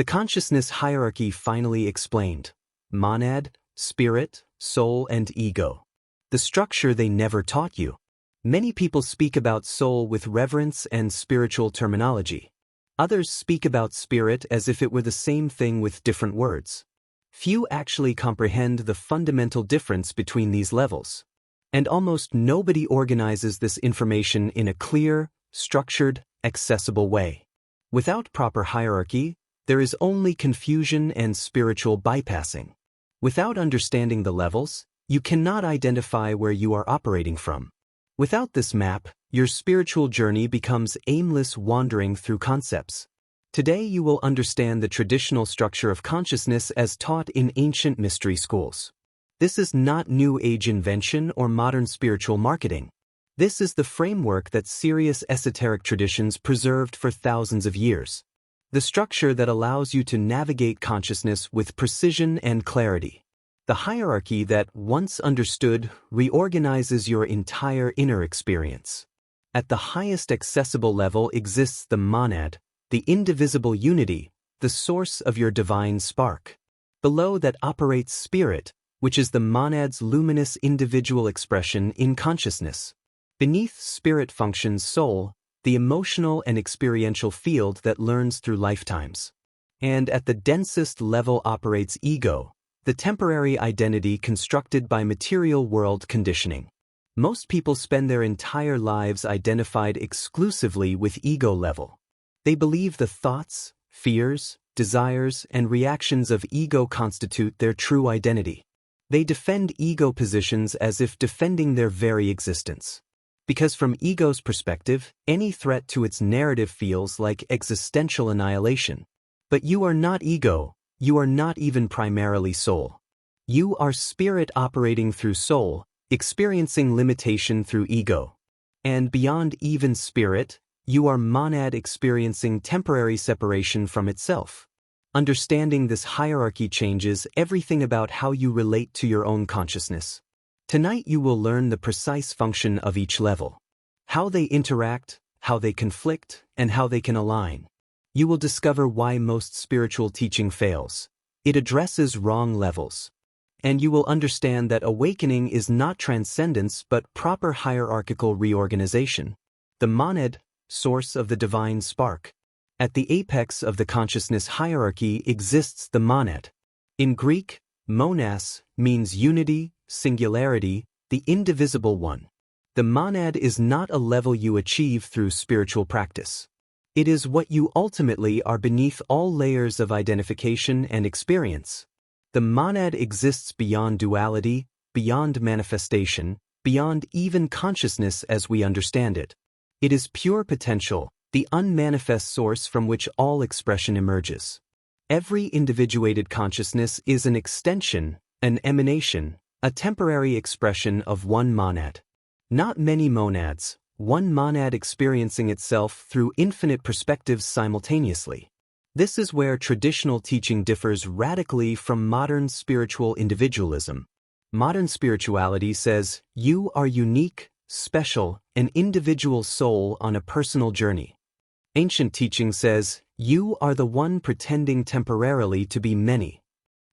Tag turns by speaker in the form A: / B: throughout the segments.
A: The consciousness hierarchy finally explained: monad, spirit, soul, and ego. The structure they never taught you. Many people speak about soul with reverence and spiritual terminology. Others speak about spirit as if it were the same thing with different words. Few actually comprehend the fundamental difference between these levels. And almost nobody organizes this information in a clear, structured, accessible way. Without proper hierarchy, there is only confusion and spiritual bypassing. Without understanding the levels, you cannot identify where you are operating from. Without this map, your spiritual journey becomes aimless wandering through concepts. Today you will understand the traditional structure of consciousness as taught in ancient mystery schools. This is not New Age invention or modern spiritual marketing. This is the framework that serious esoteric traditions preserved for thousands of years. The structure that allows you to navigate consciousness with precision and clarity. The hierarchy that, once understood, reorganizes your entire inner experience. At the highest accessible level exists the monad, the indivisible unity, the source of your divine spark. Below that operates spirit, which is the monad's luminous individual expression in consciousness. Beneath spirit functions soul, the emotional and experiential field that learns through lifetimes. And at the densest level operates ego, the temporary identity constructed by material world conditioning. Most people spend their entire lives identified exclusively with ego level. They believe the thoughts, fears, desires, and reactions of ego constitute their true identity. They defend ego positions as if defending their very existence. Because from ego's perspective, any threat to its narrative feels like existential annihilation. But you are not ego. You are not even primarily soul. You are spirit operating through soul, experiencing limitation through ego. And beyond even spirit, you are monad experiencing temporary separation from itself. Understanding this hierarchy changes everything about how you relate to your own consciousness. Tonight you will learn the precise function of each level. How they interact, how they conflict, and how they can align. You will discover why most spiritual teaching fails. It addresses wrong levels. And you will understand that awakening is not transcendence but proper hierarchical reorganization. The monad, source of the divine spark. At the apex of the consciousness hierarchy exists the monad. In Greek, monas means unity, singularity, the indivisible one. The monad is not a level you achieve through spiritual practice. It is what you ultimately are beneath all layers of identification and experience. The monad exists beyond duality, beyond manifestation, beyond even consciousness as we understand it. It is pure potential, the unmanifest source from which all expression emerges. Every individuated consciousness is an extension, an emanation, a temporary expression of one monad. Not many monads, one monad experiencing itself through infinite perspectives simultaneously. This is where traditional teaching differs radically from modern spiritual individualism. Modern spirituality says, you are unique, special, an individual soul on a personal journey. Ancient teaching says, you are the one pretending temporarily to be many.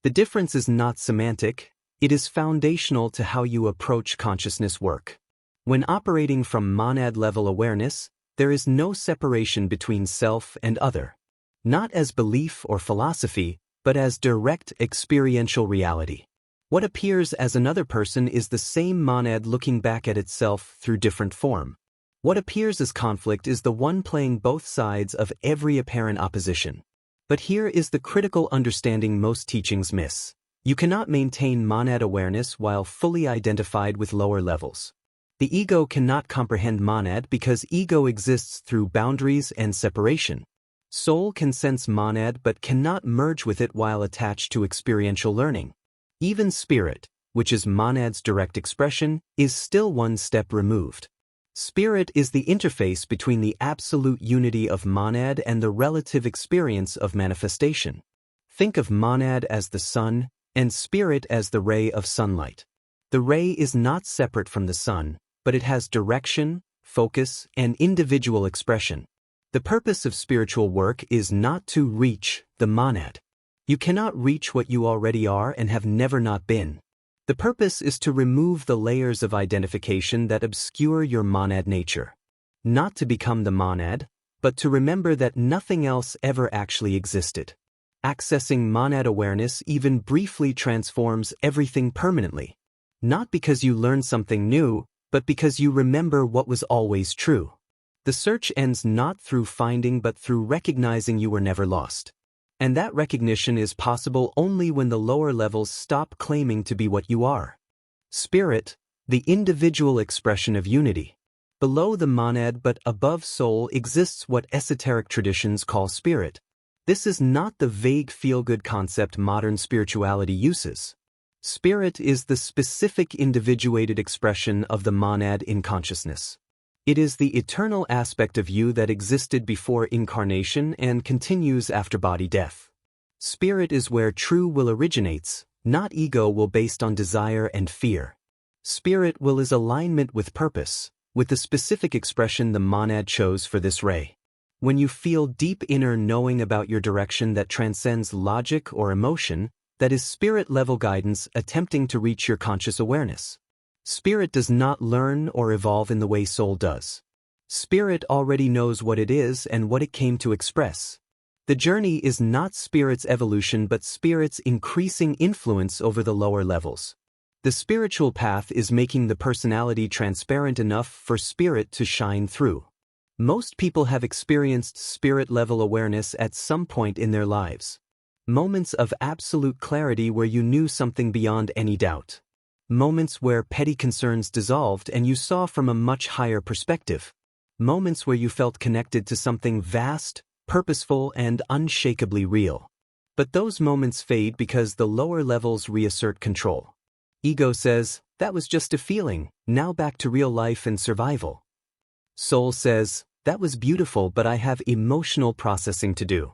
A: The difference is not semantic, it is foundational to how you approach consciousness work. When operating from monad-level awareness, there is no separation between self and other. Not as belief or philosophy, but as direct experiential reality. What appears as another person is the same monad looking back at itself through different form. What appears as conflict is the one playing both sides of every apparent opposition. But here is the critical understanding most teachings miss. You cannot maintain monad awareness while fully identified with lower levels. The ego cannot comprehend monad because ego exists through boundaries and separation. Soul can sense monad but cannot merge with it while attached to experiential learning. Even spirit, which is monad's direct expression, is still one step removed. Spirit is the interface between the absolute unity of monad and the relative experience of manifestation. Think of monad as the sun, and spirit as the ray of sunlight. The ray is not separate from the sun, but it has direction, focus, and individual expression. The purpose of spiritual work is not to reach the monad. You cannot reach what you already are and have never not been. The purpose is to remove the layers of identification that obscure your monad nature. Not to become the monad, but to remember that nothing else ever actually existed. Accessing monad awareness even briefly transforms everything permanently. Not because you learn something new, but because you remember what was always true. The search ends not through finding but through recognizing you were never lost. And that recognition is possible only when the lower levels stop claiming to be what you are. Spirit, the individual expression of unity. Below the monad but above soul exists what esoteric traditions call spirit. This is not the vague feel-good concept modern spirituality uses. Spirit is the specific individuated expression of the monad in consciousness. It is the eternal aspect of you that existed before incarnation and continues after body death. Spirit is where true will originates, not ego will based on desire and fear. Spirit will is alignment with purpose, with the specific expression the monad chose for this ray. When you feel deep inner knowing about your direction that transcends logic or emotion, that is spirit-level guidance attempting to reach your conscious awareness. Spirit does not learn or evolve in the way soul does. Spirit already knows what it is and what it came to express. The journey is not spirit's evolution but spirit's increasing influence over the lower levels. The spiritual path is making the personality transparent enough for spirit to shine through. Most people have experienced spirit-level awareness at some point in their lives. Moments of absolute clarity where you knew something beyond any doubt. Moments where petty concerns dissolved and you saw from a much higher perspective. Moments where you felt connected to something vast, purposeful, and unshakably real. But those moments fade because the lower levels reassert control. Ego says, that was just a feeling, now back to real life and survival. Soul says, that was beautiful but I have emotional processing to do.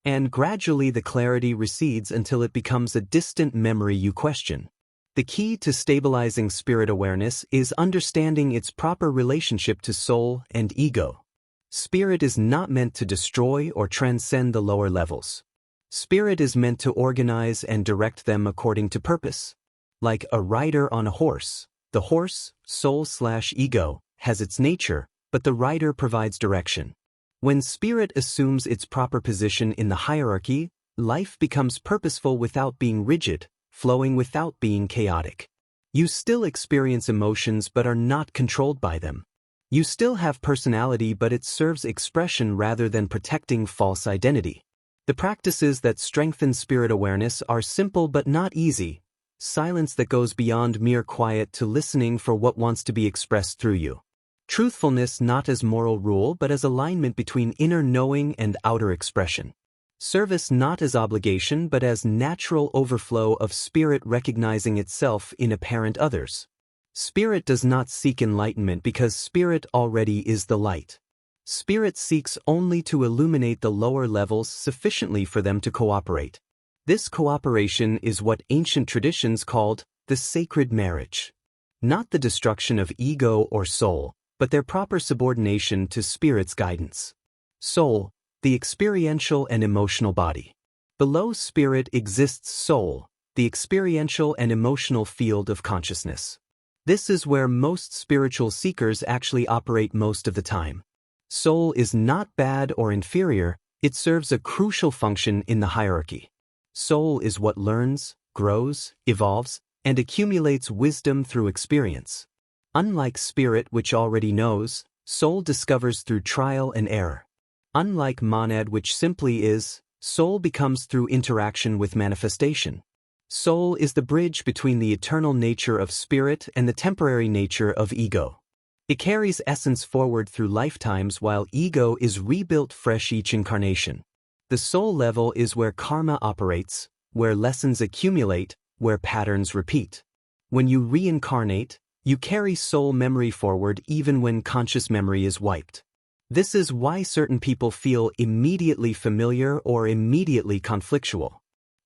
A: And gradually the clarity recedes until it becomes a distant memory you question. The key to stabilizing spirit awareness is understanding its proper relationship to soul and ego. Spirit is not meant to destroy or transcend the lower levels. Spirit is meant to organize and direct them according to purpose. Like a rider on a horse, the horse, soul/ego, has its nature, but the rider provides direction. When spirit assumes its proper position in the hierarchy, life becomes purposeful without being rigid, flowing without being chaotic. You still experience emotions but are not controlled by them. You still have personality but it serves expression rather than protecting false identity. The practices that strengthen spirit awareness are simple but not easy. Silence that goes beyond mere quiet to listening for what wants to be expressed through you. Truthfulness not as moral rule but as alignment between inner knowing and outer expression. Service not as obligation but as natural overflow of spirit recognizing itself in apparent others. Spirit does not seek enlightenment because spirit already is the light. Spirit seeks only to illuminate the lower levels sufficiently for them to cooperate. This cooperation is what ancient traditions called the sacred marriage. Not the destruction of ego or soul, but their proper subordination to spirit's guidance. Soul, the experiential and emotional body. Below spirit exists soul, the experiential and emotional field of consciousness. This is where most spiritual seekers actually operate most of the time. Soul is not bad or inferior, it serves a crucial function in the hierarchy. Soul is what learns, grows, evolves, and accumulates wisdom through experience. Unlike spirit which already knows, soul discovers through trial and error. Unlike monad which simply is, soul becomes through interaction with manifestation. Soul is the bridge between the eternal nature of spirit and the temporary nature of ego. It carries essence forward through lifetimes while ego is rebuilt fresh each incarnation. The soul level is where karma operates, where lessons accumulate, where patterns repeat. When you reincarnate, you carry soul memory forward even when conscious memory is wiped. This is why certain people feel immediately familiar or immediately conflictual.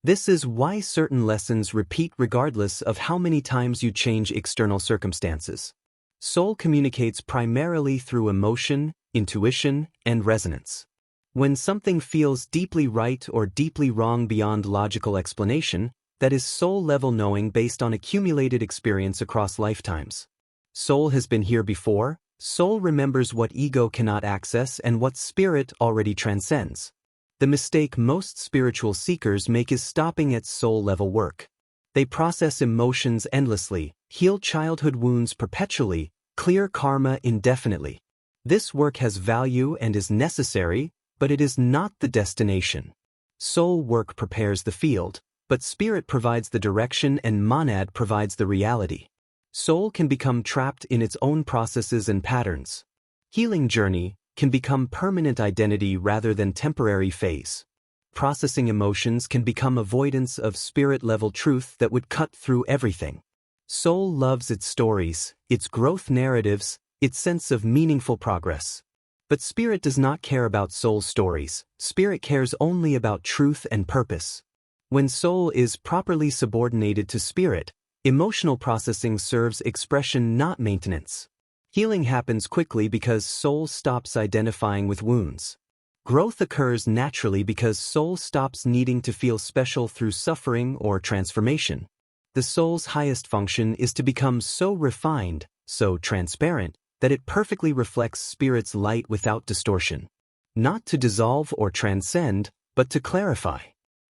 A: This is why certain lessons repeat regardless of how many times you change external circumstances. Soul communicates primarily through emotion, intuition, and resonance. When something feels deeply right or deeply wrong beyond logical explanation, that is soul-level knowing based on accumulated experience across lifetimes. Soul has been here before, soul remembers what ego cannot access and what spirit already transcends. The mistake most spiritual seekers make is stopping at soul-level work. They process emotions endlessly, heal childhood wounds perpetually, clear karma indefinitely. This work has value and is necessary, but it is not the destination. Soul work prepares the field, but spirit provides the direction and monad provides the reality. Soul can become trapped in its own processes and patterns. Healing journey can become permanent identity rather than temporary phase. Processing emotions can become avoidance of spirit-level truth that would cut through everything. Soul loves its stories, its growth narratives, its sense of meaningful progress. But spirit does not care about soul stories, spirit cares only about truth and purpose. When soul is properly subordinated to spirit, emotional processing serves expression, not maintenance. Healing happens quickly because soul stops identifying with wounds. Growth occurs naturally because soul stops needing to feel special through suffering or transformation. The soul's highest function is to become so refined, so transparent, that it perfectly reflects spirit's light without distortion. Not to dissolve or transcend, but to clarify.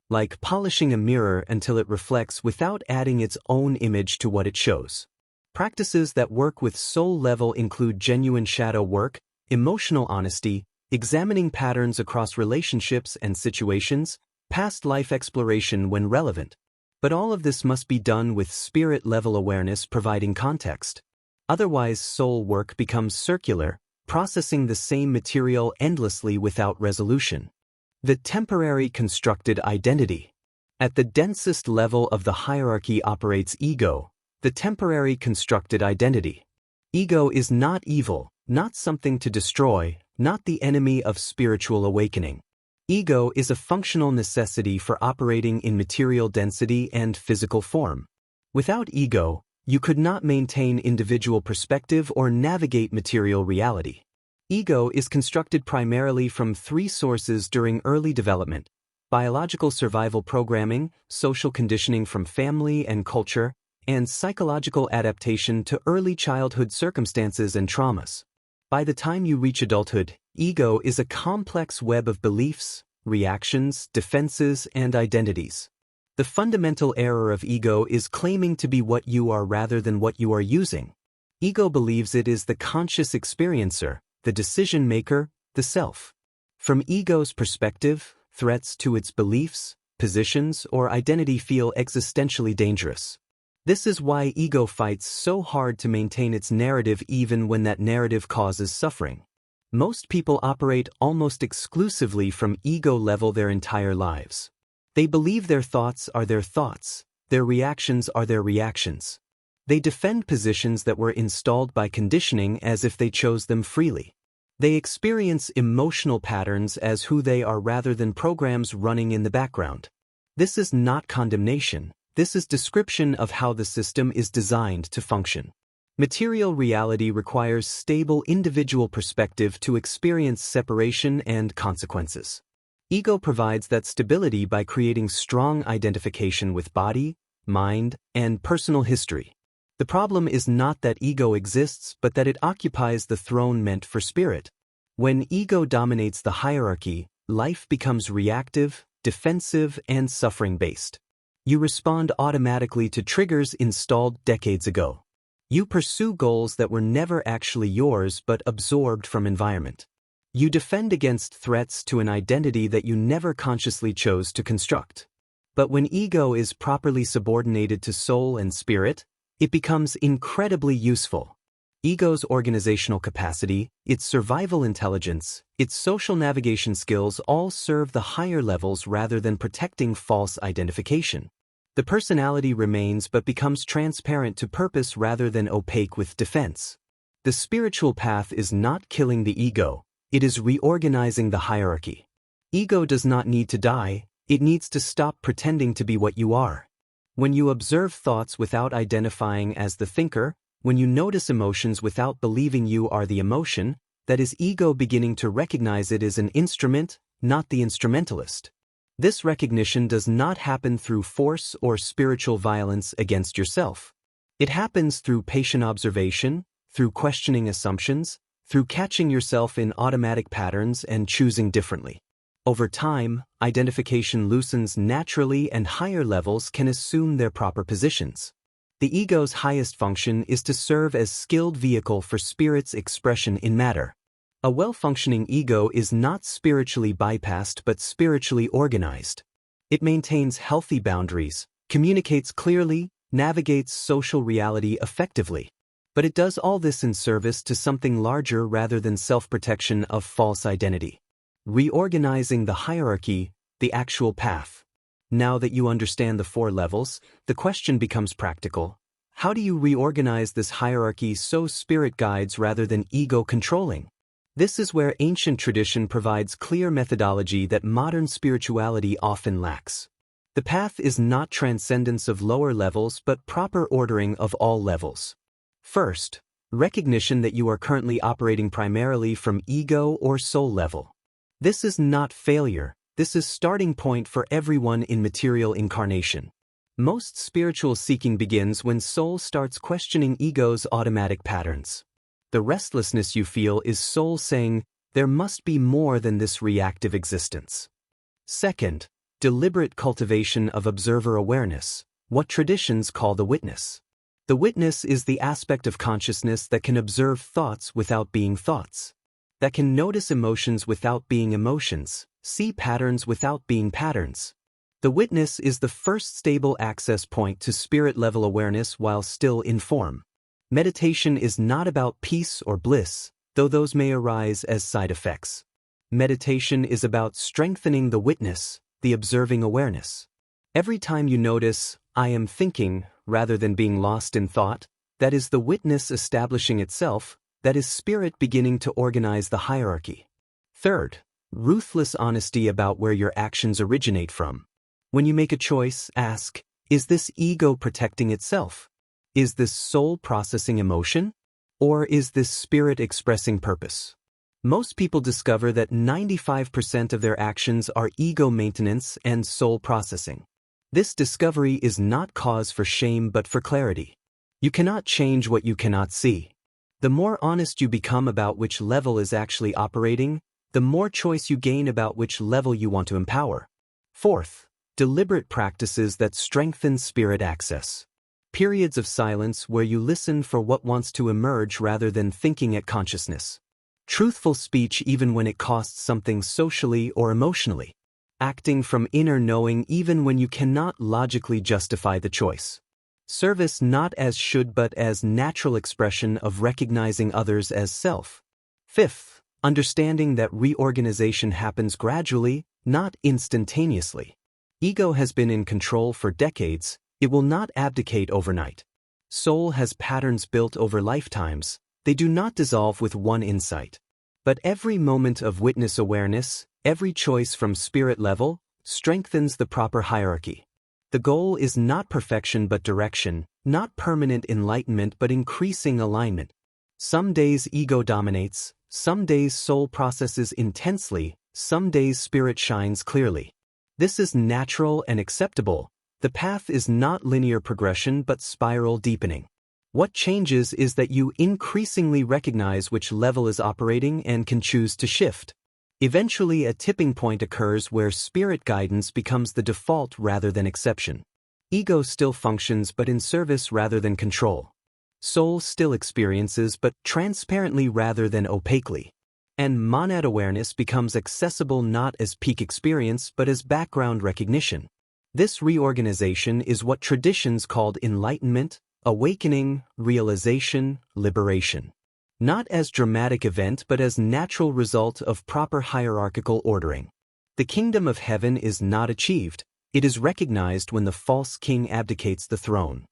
A: Like polishing a mirror until it reflects without adding its own image to what it shows. Practices that work with soul level include genuine shadow work, emotional honesty, examining patterns across relationships and situations, past life exploration when relevant. But all of this must be done with spirit-level awareness providing context. Otherwise, soul work becomes circular, processing the same material endlessly without resolution. The temporary constructed identity. At the densest level of the hierarchy operates ego, the temporary constructed identity. Ego is not evil, not something to destroy, not the enemy of spiritual awakening. Ego is a functional necessity for operating in material density and physical form. Without ego, you could not maintain individual perspective or navigate material reality. Ego is constructed primarily from three sources during early development: biological survival programming, social conditioning from family and culture, and psychological adaptation to early childhood circumstances and traumas. By the time you reach adulthood, ego is a complex web of beliefs, reactions, defenses, and identities. The fundamental error of ego is claiming to be what you are rather than what you are using. Ego believes it is the conscious experiencer, the decision maker, the self. From ego's perspective, threats to its beliefs, positions, or identity feel existentially dangerous. This is why ego fights so hard to maintain its narrative even when that narrative causes suffering. Most people operate almost exclusively from ego level their entire lives. They believe their thoughts are their thoughts, their reactions are their reactions. They defend positions that were installed by conditioning as if they chose them freely. They experience emotional patterns as who they are rather than programs running in the background. This is not condemnation, this is description of how the system is designed to function. Material reality requires stable individual perspective to experience separation and consequences. Ego provides that stability by creating strong identification with body, mind, and personal history. The problem is not that ego exists but that it occupies the throne meant for spirit. When ego dominates the hierarchy, life becomes reactive, defensive, and suffering-based. You respond automatically to triggers installed decades ago. You pursue goals that were never actually yours but absorbed from environment. You defend against threats to an identity that you never consciously chose to construct. But when ego is properly subordinated to soul and spirit, it becomes incredibly useful. Ego's organizational capacity, its survival intelligence, its social navigation skills all serve the higher levels rather than protecting false identification. The personality remains but becomes transparent to purpose rather than opaque with defense. The spiritual path is not killing the ego, it is reorganizing the hierarchy. Ego does not need to die, it needs to stop pretending to be what you are. When you observe thoughts without identifying as the thinker, when you notice emotions without believing you are the emotion, that is ego beginning to recognize it as an instrument, not the instrumentalist. This recognition does not happen through force or spiritual violence against yourself. It happens through patient observation, through questioning assumptions, through catching yourself in automatic patterns and choosing differently. Over time, identification loosens naturally and higher levels can assume their proper positions. The ego's highest function is to serve as skilled vehicle for spirit's expression in matter. A well-functioning ego is not spiritually bypassed but spiritually organized. It maintains healthy boundaries, communicates clearly, navigates social reality effectively. But it does all this in service to something larger rather than self-protection of false identity. Reorganizing the hierarchy, the actual path. Now that you understand the 4 levels, the question becomes practical. How do you reorganize this hierarchy so spirit guides rather than ego controlling? This is where ancient tradition provides clear methodology that modern spirituality often lacks. The path is not transcendence of lower levels but proper ordering of all levels. First, recognition that you are currently operating primarily from ego or soul level. This is not failure, this is starting point for everyone in material incarnation. Most spiritual seeking begins when soul starts questioning ego's automatic patterns. The restlessness you feel is soul saying, there must be more than this reactive existence. Second, deliberate cultivation of observer awareness, what traditions call the witness. The witness is the aspect of consciousness that can observe thoughts without being thoughts, that can notice emotions without being emotions, see patterns without being patterns. The witness is the first stable access point to spirit-level awareness while still in form. Meditation is not about peace or bliss, though those may arise as side effects. Meditation is about strengthening the witness, the observing awareness. Every time you notice, I am thinking, rather than being lost in thought, that is the witness establishing itself, that is spirit beginning to organize the hierarchy. Third, ruthless honesty about where your actions originate from. When you make a choice, ask, is this ego protecting itself? Is this soul processing emotion? Or is this spirit expressing purpose? Most people discover that 95% of their actions are ego maintenance and soul processing. This discovery is not cause for shame but for clarity. You cannot change what you cannot see. The more honest you become about which level is actually operating, the more choice you gain about which level you want to empower. Fourth, deliberate practices that strengthen spirit access. Periods of silence where you listen for what wants to emerge rather than thinking at consciousness. Truthful speech even when it costs something socially or emotionally. Acting from inner knowing even when you cannot logically justify the choice. Service not as should but as natural expression of recognizing others as self. Fifth, understanding that reorganization happens gradually, not instantaneously. Ego has been in control for decades, it will not abdicate overnight. Soul has patterns built over lifetimes, they do not dissolve with one insight. But every moment of witness awareness, every choice from spirit level, strengthens the proper hierarchy. The goal is not perfection but direction, not permanent enlightenment but increasing alignment. Some days ego dominates, some days soul processes intensely, some days spirit shines clearly. This is natural and acceptable. The path is not linear progression but spiral deepening. What changes is that you increasingly recognize which level is operating and can choose to shift. Eventually a tipping point occurs where spirit guidance becomes the default rather than exception. Ego still functions but in service rather than control. Soul still experiences but transparently rather than opaquely. And monad awareness becomes accessible not as peak experience but as background recognition. This reorganization is what traditions called enlightenment, awakening, realization, liberation. Not as dramatic event but as natural result of proper hierarchical ordering. The kingdom of heaven is not achieved, it is recognized when the false king abdicates the throne,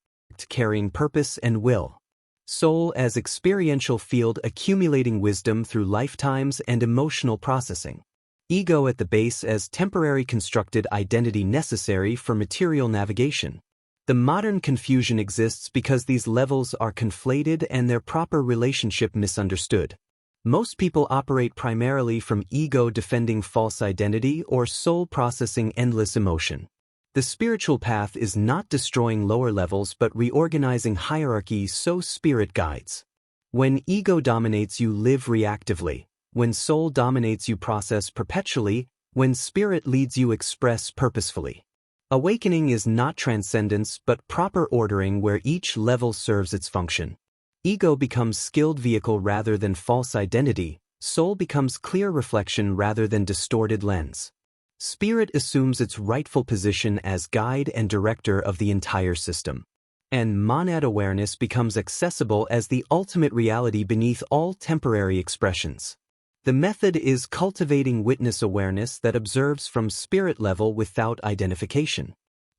A: carrying purpose and will. Soul as experiential field accumulating wisdom through lifetimes and emotional processing. Ego at the base as temporary constructed identity necessary for material navigation. The modern confusion exists because these levels are conflated and their proper relationship misunderstood. Most people operate primarily from ego defending false identity or soul processing endless emotion. The spiritual path is not destroying lower levels but reorganizing hierarchy so spirit guides. When ego dominates, you live reactively. When soul dominates, you process perpetually. When spirit leads, you express purposefully. Awakening is not transcendence but proper ordering where each level serves its function. Ego becomes skilled vehicle rather than false identity. Soul becomes clear reflection rather than distorted lens. Spirit assumes its rightful position as guide and director of the entire system. And monad awareness becomes accessible as the ultimate reality beneath all temporary expressions. The method is cultivating witness awareness that observes from spirit level without identification.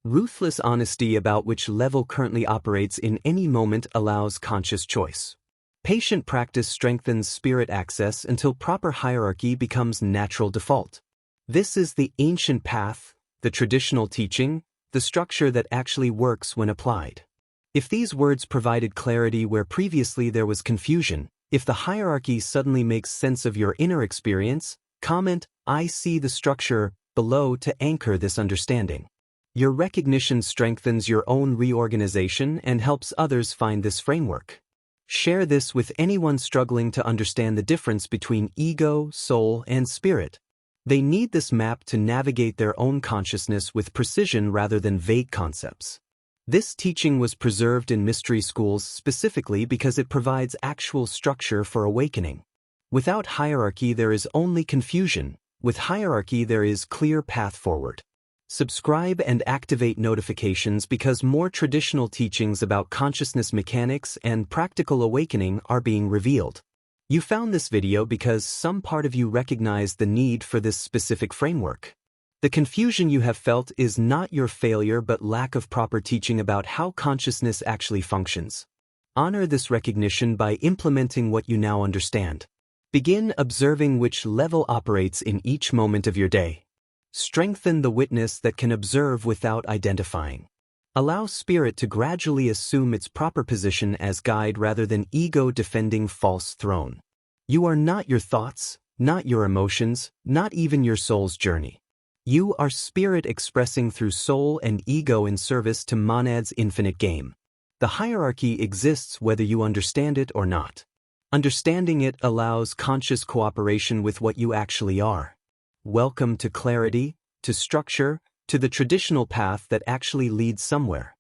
A: Ruthless honesty about which level currently operates in any moment allows conscious choice. Patient practice strengthens spirit access until proper hierarchy becomes natural default. This is the ancient path, the traditional teaching, the structure that actually works when applied. If these words provided clarity where previously there was confusion, if the hierarchy suddenly makes sense of your inner experience, comment, "I see the structure," below to anchor this understanding. Your recognition strengthens your own reorganization and helps others find this framework. Share this with anyone struggling to understand the difference between ego, soul, and spirit. They need this map to navigate their own consciousness with precision rather than vague concepts. This teaching was preserved in mystery schools specifically because it provides actual structure for awakening. Without hierarchy, there is only confusion. With hierarchy, there is clear path forward. Subscribe and activate notifications because more traditional teachings about consciousness mechanics and practical awakening are being revealed. You found this video because some part of you recognized the need for this specific framework. The confusion you have felt is not your failure but lack of proper teaching about how consciousness actually functions. Honor this recognition by implementing what you now understand. Begin observing which level operates in each moment of your day. Strengthen the witness that can observe without identifying. Allow spirit to gradually assume its proper position as guide rather than ego defending false throne. You are not your thoughts, not your emotions, not even your soul's journey. You are spirit expressing through soul and ego in service to monad's infinite game. The hierarchy exists whether you understand it or not. Understanding it allows conscious cooperation with what you actually are. Welcome to clarity, to structure, to the traditional path that actually leads somewhere.